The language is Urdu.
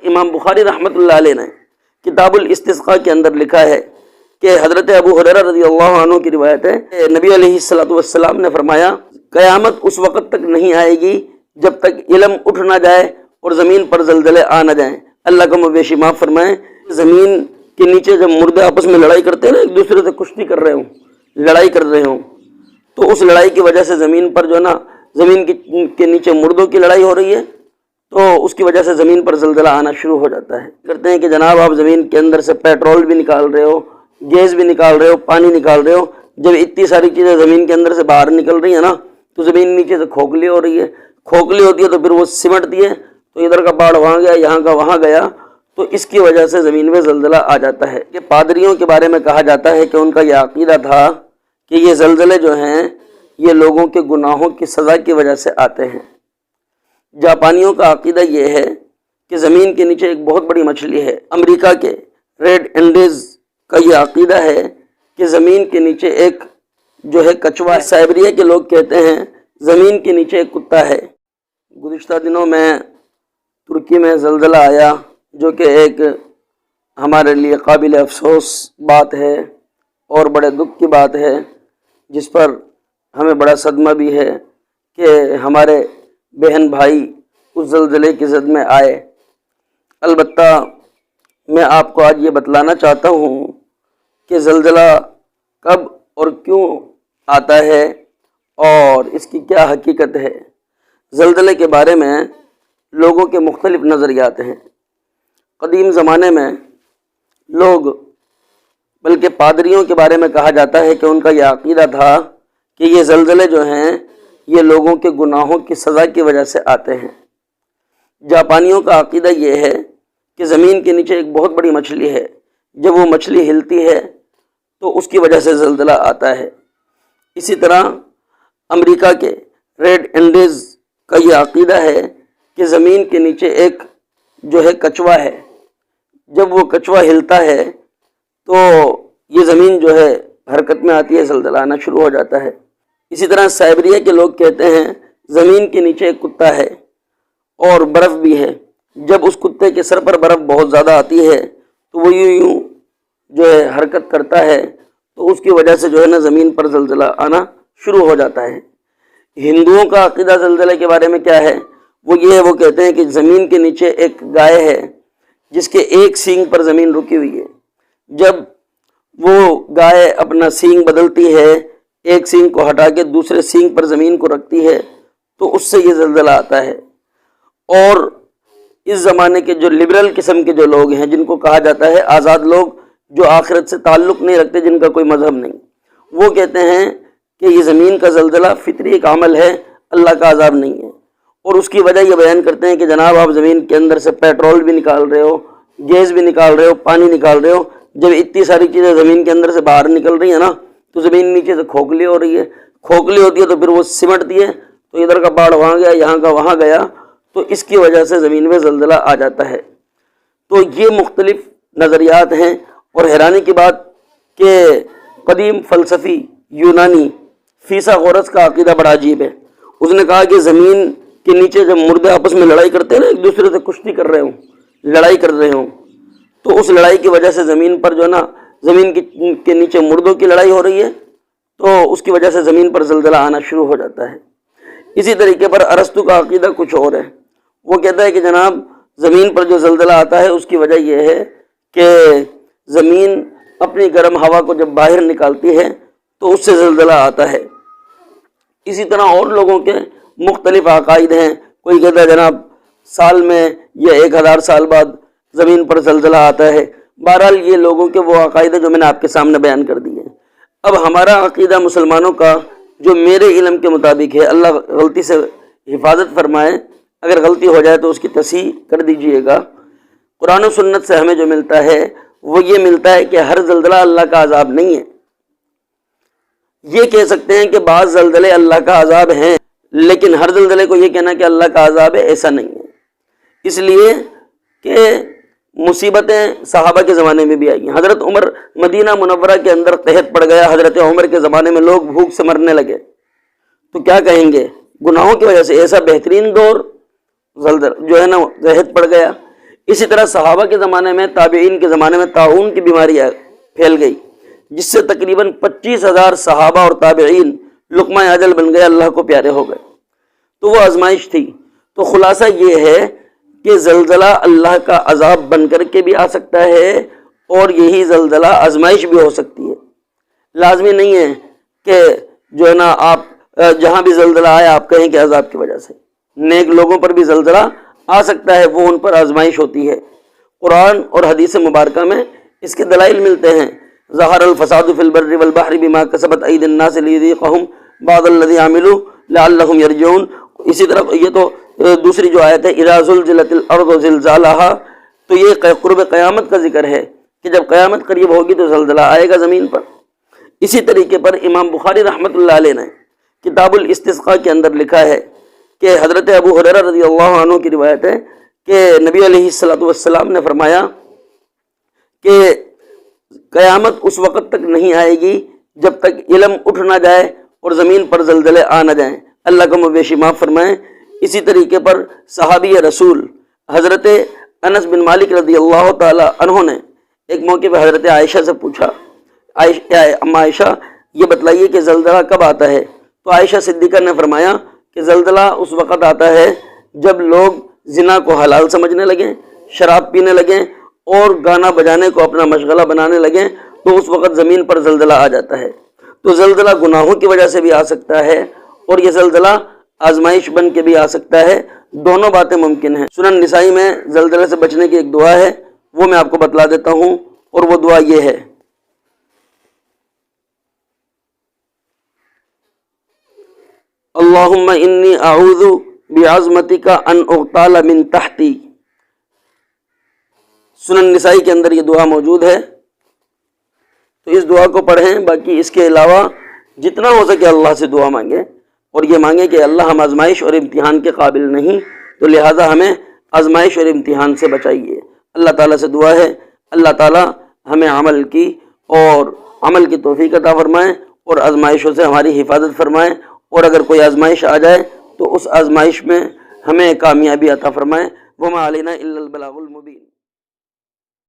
امام بخاری رحمۃ اللہ علیہ نے کتاب الاستسقاء کے اندر لکھا ہے کہ حضرت ابو ہریرہ رضی اللہ عنہ کی روایت ہے کہ نبی علیہ الصلوۃ والسلام نے فرمایا قیامت اس وقت تک نہیں آئے گی جب تک علم اٹھ نہ جائے اور زمین پر زلزلے آ نہ جائیں۔ اللہ کا مویشی معاف فرمائے۔ زمین کے نیچے جب مردے آپس میں لڑائی کرتے ہیں نا، ایک دوسرے سے کشتی کر رہے ہوں، لڑائی کر رہے ہوں، تو اس لڑائی کی وجہ سے زمین پر جو ہے نا، زمین کے نیچے مردوں کی لڑائی ہو رہی ہے، تو اس کی وجہ سے زمین پر زلزلہ آنا شروع ہو جاتا ہے۔ کرتے ہیں کہ جناب آپ زمین کے اندر سے پیٹرول بھی نکال رہے ہو، گیس بھی نکال رہے ہو، پانی نکال رہے ہو، جب اتنی ساری چیزیں زمین کے اندر سے باہر نکل رہی ہیں نا، تو زمین نیچے سے کھوکھلی ہو رہی ہے، کھوکھلی ہوتی ہے تو پھر وہ سمٹتی ہے، تو ادھر کا پہاڑ وہاں گیا، یہاں کا وہاں گیا، تو اس کی وجہ سے زمین میں زلزلہ آ جاتا ہے۔ کہ پادریوں کے بارے میں کہا جاتا ہے کہ ان کا یہ عقیدہ تھا کہ یہ زلزلے جو ہیں یہ لوگوں کے گناہوں کی سزا کی وجہ سے آتے ہیں۔ جاپانیوں کا عقیدہ یہ ہے کہ زمین کے نیچے ایک بہت بڑی مچھلی ہے۔ امریکہ کے ریڈ انڈیز کا یہ عقیدہ ہے کہ زمین کے نیچے ایک جو ہے کچھوا ہے۔ سائبریا کے لوگ کہتے ہیں زمین کے نیچے ایک کتا ہے۔ گزشتہ دنوں میں ترکی میں زلزلہ آیا، جو کہ ایک ہمارے لیے قابل افسوس بات ہے اور بڑے دکھ کی بات ہے، جس پر ہمیں بڑا صدمہ بھی ہے کہ ہمارے بہن بھائی اس زلزلے کی زد میں آئے۔ البتہ میں آپ کو آج یہ بتلانا چاہتا ہوں کہ زلزلہ کب اور کیوں آتا ہے اور اس کی کیا حقیقت ہے۔ زلزلے کے بارے میں لوگوں کے مختلف نظریات ہیں۔ قدیم زمانے میں لوگ، بلکہ پادریوں کے بارے میں کہا جاتا ہے کہ ان کا یہ عقیدہ تھا کہ یہ زلزلے جو ہیں یہ لوگوں کے گناہوں کی سزا کی وجہ سے آتے ہیں۔ جاپانیوں کا عقیدہ یہ ہے کہ زمین کے نیچے ایک بہت بڑی مچھلی ہے، جب وہ مچھلی ہلتی ہے تو اس کی وجہ سے زلزلہ آتا ہے۔ اسی طرح امریکہ کے ریڈ انڈیز کا یہ عقیدہ ہے کہ زمین کے نیچے ایک جو ہے کچھوا ہے، جب وہ کچھوا ہلتا ہے تو یہ زمین جو ہے حرکت میں آتی ہے، زلزلہ آنا شروع ہو جاتا ہے۔ اسی طرح سائبریا کے لوگ کہتے ہیں زمین کے نیچے ایک کتا ہے اور برف بھی ہے، جب اس کتے کے سر پر برف بہت زیادہ آتی ہے تو وہ یوں جو ہے حرکت کرتا ہے، تو اس کی وجہ سے جو ہے نا زمین پر زلزلہ آنا شروع ہو جاتا ہے۔ ہندوؤں کا عقیدہ زلزلے کے بارے میں کیا ہے؟ وہ یہ ہے، وہ کہتے ہیں کہ زمین کے نیچے ایک گائے ہے جس کے ایک سینگ پر زمین رکی ہوئی ہے، جب وہ گائے اپنا سینگ بدلتی ہے، ایک سینگ کو ہٹا کے دوسرے سینگ پر زمین کو رکھتی ہے، تو اس سے یہ زلزلہ آتا ہے۔ اور اس زمانے کے جو لبرل قسم کے جو لوگ ہیں، جن کو کہا جاتا ہے آزاد لوگ، جو آخرت سے تعلق نہیں رکھتے، جن کا کوئی مذہب نہیں، وہ کہتے ہیں کہ یہ زمین کا زلزلہ فطری ایک عمل ہے، اللہ کا عذاب نہیں ہے۔ اور اس کی وجہ یہ بیان کرتے ہیں کہ جناب آپ زمین کے اندر سے پیٹرول بھی نکال رہے ہو، گیس بھی نکال رہے ہو، پانی نکال رہے ہو، جب اتنی ساری چیزیں زمین کے اندر سے باہر نکل رہی ہیں نا، تو زمین نیچے سے کھوکھلی ہو رہی ہے، کھوکھلی ہوتی ہے تو پھر وہ سمٹتی ہے، تو ادھر کا پہاڑ وہاں گیا، یہاں کا وہاں گیا، تو اس کی وجہ سے زمین میں زلزلہ آ جاتا ہے۔ تو یہ مختلف نظریات ہیں، اور حیرانی کی بات کہ قدیم فلسفی یونانی فیثاغورس کا عقیدہ بڑا عجیب ہے۔ اس نے کہا کہ زمین کے نیچے جب مردے آپس میں لڑائی کرتے ہیں نا، ایک دوسرے سے کشتی کر رہے ہوں، لڑائی کر رہے ہوں، تو اس لڑائی کی وجہ سے زمین پر جو ہے نا، زمین کے نیچے مردوں کی لڑائی ہو رہی ہے، تو اس کی وجہ سے زمین پر زلزلہ آنا شروع ہو جاتا ہے۔ اسی طریقے پر ارسطو کا عقیدہ کچھ اور ہے۔ وہ کہتا ہے کہ جناب زمین پر جو زلزلہ آتا ہے اس کی وجہ یہ ہے کہ زمین اپنی گرم ہوا کو جب باہر نکالتی ہے تو اس سے زلزلہ آتا ہے۔ اسی طرح اور لوگوں کے مختلف عقائد ہیں۔ کوئی کہتا ہے جناب سال میں یا 1000 سال بعد زمین پر زلزلہ آتا ہے۔ بہرحال یہ لوگوں کے وہ عقائد جو میں نے آپ کے سامنے بیان کر دیے۔ اب ہمارا عقیدہ مسلمانوں کا جو میرے علم کے مطابق ہے، اللہ غلطی سے حفاظت فرمائے، اگر غلطی ہو جائے تو اس کی تصحیح کر دیجئے گا۔ قرآن و سنت سے ہمیں جو ملتا ہے وہ یہ ملتا ہے کہ ہر زلزلہ اللہ کا عذاب نہیں ہے۔ یہ کہہ سکتے ہیں کہ بعض زلزلے اللہ کا عذاب ہیں، لیکن ہر زلزلے کو یہ کہنا کہ اللہ کا عذاب ہے، ایسا نہیں ہے۔ اس لیے کہ مصیبتیں صحابہ کے زمانے میں بھی آئی ہیں۔ حضرت عمر مدینہ منورہ کے اندر قحط پڑ گیا، حضرت عمر کے زمانے میں لوگ بھوک سے مرنے لگے، تو کیا کہیں گے؟ گناہوں کی وجہ سے ایسا بہترین دور زلزلہ جو ہے نا قحط پڑ گیا۔ اسی طرح صحابہ کے زمانے میں، تابعین کے زمانے میں طاعون کی بیماری پھیل گئی، جس سے تقریباً 25,000 صحابہ اور تابعین لقمہ اجل بن گئے، اللہ کو پیارے ہو گئے۔ تو وہ آزمائش تھی۔ تو خلاصہ یہ ہے کہ زلزلہ اللہ کا عذاب بن کر کے بھی آ سکتا ہے، اور یہی زلزلہ آزمائش بھی ہو سکتی ہے۔ لازمی نہیں ہے کہ جو ہے نا آپ جہاں بھی زلزلہ آئے آپ کہیں کہ عذاب کی وجہ سے۔ نیک لوگوں پر بھی زلزلہ آ سکتا ہے، وہ ان پر آزمائش ہوتی ہے۔ قرآن اور حدیث مبارکہ میں اس کے دلائل ملتے ہیں۔ ظہر الفساد فی البر والبحر بما کسبت ایدی الناس لیذیقہم بعض الذی عملوا لعلہم یرجعون۔ اسی طرح یہ تو دوسری جو آیت ہے اذا زلزلت الارض زلزالہا، تو یہ قرب قیامت کا ذکر ہے کہ جب قیامت قریب ہوگی تو زلزلہ آئے گا زمین پر۔ اسی طریقے پر امام بخاری رحمۃ اللہ علیہ نے کتاب الاستسقاء کے اندر لکھا ہے کہ حضرت ابو ہریرہ رضی اللہ عنہ کی روایت ہے کہ نبی علیہ الصلوۃ والسلام نے فرمایا کہ قیامت اس وقت تک نہیں آئے گی جب تک علم اٹھ نہ جائے اور زمین پر زلزلے آ نہ جائیں، اللہ کا مویشی معاف فرمائیں۔ اسی طریقے پر صحابی رسول حضرت انس بن مالک رضی اللہ تعالی عنہ نے ایک موقع پہ حضرت عائشہ سے پوچھا، اما عائشہ یہ بتلائیے کہ زلزلہ کب آتا ہے؟ تو عائشہ صدیقہ نے فرمایا کہ زلزلہ اس وقت آتا ہے جب لوگ زنا کو حلال سمجھنے لگیں، شراب پینے لگیں اور گانا بجانے کو اپنا مشغلہ بنانے لگیں، تو اس وقت زمین پر زلزلہ آ جاتا ہے۔ تو زلزلہ گناہوں کی وجہ سے بھی آ سکتا ہے، اور یہ زلزلہ آزمائش بن کے بھی آ سکتا ہے، دونوں باتیں ممکن ہیں۔ سنن نسائی میں زلزلے سے بچنے کی ایک دعا ہے، وہ میں آپ کو بتلا دیتا ہوں، اور وہ دعا یہ ہے: اللہم انی اعوذ بعظمتک ان اغتال من تحتی۔ سنن نسائی کے اندر یہ دعا موجود ہے، تو اس دعا کو پڑھیں۔ باقی اس کے علاوہ جتنا ہو سکے اللہ سے دعا مانگیں، اور یہ مانگیں کہ اللہ ہم آزمائش اور امتحان کے قابل نہیں، تو لہٰذا ہمیں آزمائش اور امتحان سے بچائیے۔ اللہ تعالیٰ سے دعا ہے اللہ تعالیٰ ہمیں عمل کی اور عمل کی توفیق عطا فرمائیں، اور آزمائشوں سے ہماری حفاظت فرمائیں، اور اگر کوئی آزمائش آ جائے تو اس آزمائش میں ہمیں کامیابی عطا فرمائیں۔ وما علینا الا البلاغ المبین۔